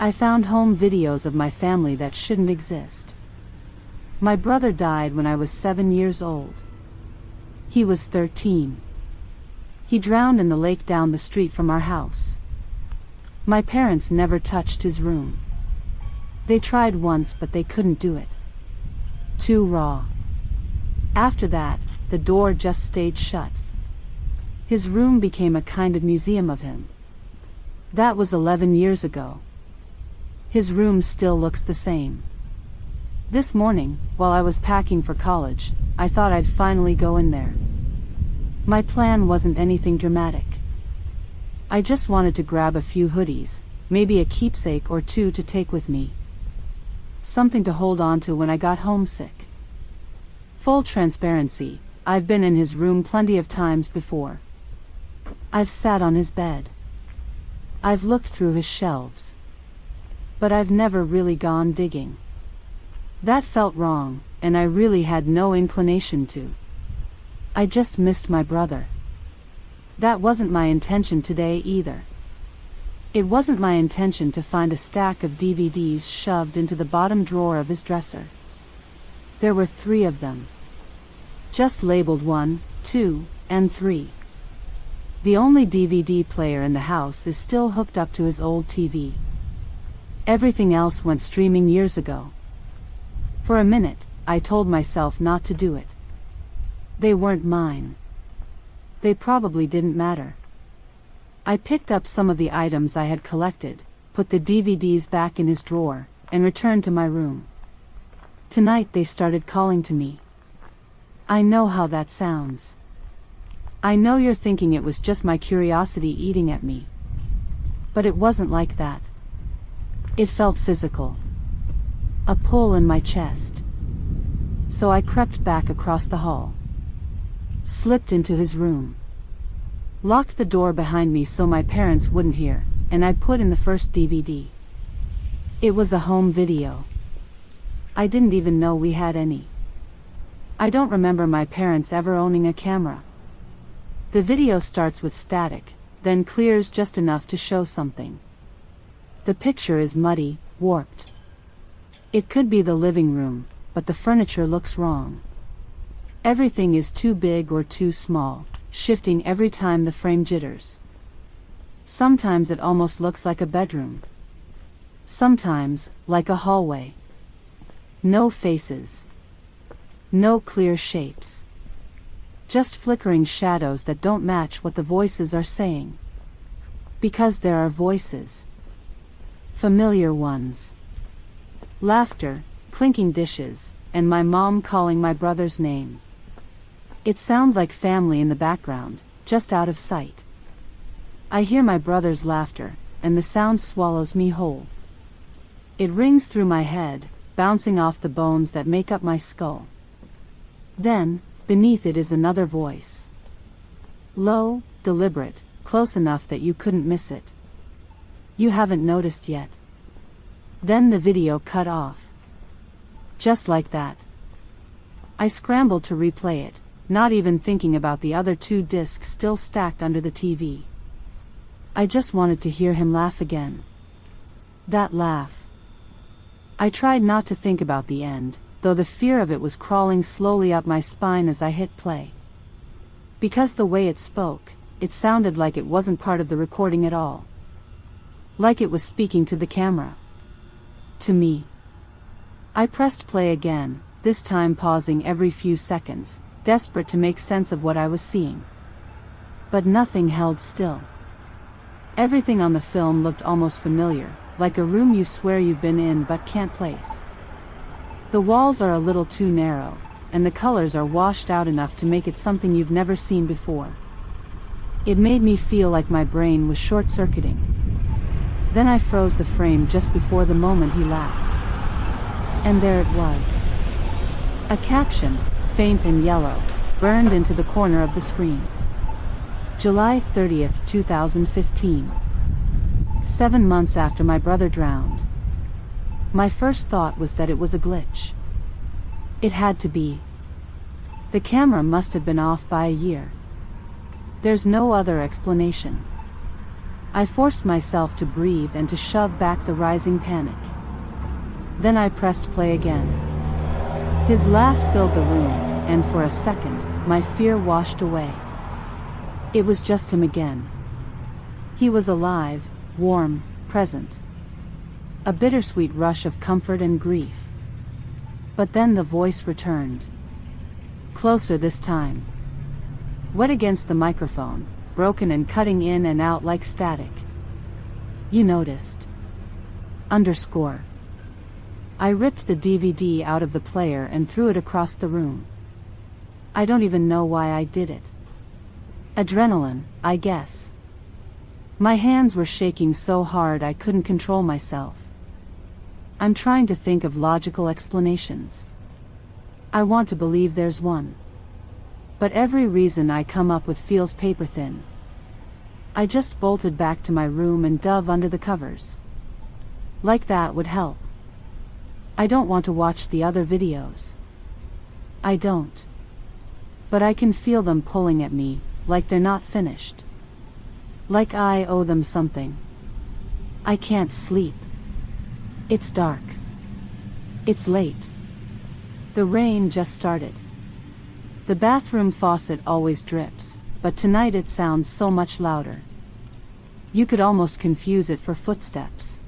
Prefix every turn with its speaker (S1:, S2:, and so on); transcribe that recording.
S1: I found home videos of my family that shouldn't exist. My brother died when I was 7 years old. He was 13. He drowned in the lake down the street from our house. My parents never touched his room. They tried once, but they couldn't do it. Too raw. After that, the door just stayed shut. His room became a kind of museum of him. That was 11 years ago. His room still looks the same. This morning, while I was packing for college, I thought I'd finally go in there. My plan wasn't anything dramatic. I just wanted to grab a few hoodies, maybe a keepsake or two to take with me. Something to hold on to when I got homesick. Full transparency, I've been in his room plenty of times before. I've sat on his bed. I've looked through his shelves. But I've never really gone digging. That felt wrong, and I really had no inclination to. I just missed my brother. That wasn't my intention today either. It wasn't my intention to find a stack of DVDs shoved into the bottom drawer of his dresser. There were 3 of them. Just labeled 1, 2, and 3. The only DVD player in the house is still hooked up to his old TV. Everything else went streaming years ago. For a minute, I told myself not to do it. They weren't mine. They probably didn't matter. I picked up some of the items I had collected, put the DVDs back in his drawer, and returned to my room. Tonight they started calling to me. I know how that sounds. I know you're thinking it was just my curiosity eating at me. But it wasn't like that. It felt physical. A pull in my chest. So I crept back across the hall. Slipped into his room. Locked the door behind me so my parents wouldn't hear, and I put in the first DVD. It was a home video. I didn't even know we had any. I don't remember my parents ever owning a camera. The video starts with static, then clears just enough to show something. The picture is muddy, warped. It could be the living room, but the furniture looks wrong. Everything is too big or too small, shifting every time the frame jitters. Sometimes it almost looks like a bedroom. Sometimes, like a hallway. No faces. No clear shapes. Just flickering shadows that don't match what the voices are saying. Because there are voices. Familiar ones. Laughter, clinking dishes, and my mom calling my brother's name. It sounds like family in the background, just out of sight. I hear my brother's laughter, and the sound swallows me whole. It rings through my head, bouncing off the bones that make up my skull. Then, beneath it is another voice. Low, deliberate, close enough that you couldn't miss it. You haven't noticed yet. Then the video cut off. Just like that. I scrambled to replay it, not even thinking about the other 2 discs still stacked under the TV. I just wanted to hear him laugh again. That laugh. I tried not to think about the end, though the fear of it was crawling slowly up my spine as I hit play. Because the way it spoke, it sounded like it wasn't part of the recording at all. Like it was speaking to the camera. To me. I pressed play again, this time pausing every few seconds, desperate to make sense of what I was seeing. But nothing held still. Everything on the film looked almost familiar, like a room you swear you've been in but can't place. The walls are a little too narrow, and the colors are washed out enough to make it something you've never seen before. It made me feel like my brain was short-circuiting. Then I froze the frame just before the moment he laughed. And there it was. A caption, faint and yellow, burned into the corner of the screen. July 30th, 2015. 7 months after my brother drowned. My first thought was that it was a glitch. It had to be. The camera must have been off by a year. There's no other explanation. I forced myself to breathe and to shove back the rising panic. Then I pressed play again. His laugh filled the room, and for a second, my fear washed away. It was just him again. He was alive, warm, present. A bittersweet rush of comfort and grief. But then the voice returned. Closer this time. Wet against the microphone, broken and cutting in and out like static. You noticed. _ I ripped the DVD out of the player and threw it across the room. I don't even know why I did it. Adrenaline, I guess. My hands were shaking so hard I couldn't control myself. I'm trying to think of logical explanations. I want to believe there's one. But every reason I come up with feels paper thin. I just bolted back to my room and dove under the covers. Like that would help. I don't want to watch the other videos. I don't. But I can feel them pulling at me, like they're not finished. Like I owe them something. I can't sleep. It's dark. It's late. The rain just started. The bathroom faucet always drips, but tonight it sounds so much louder. You could almost confuse it for footsteps.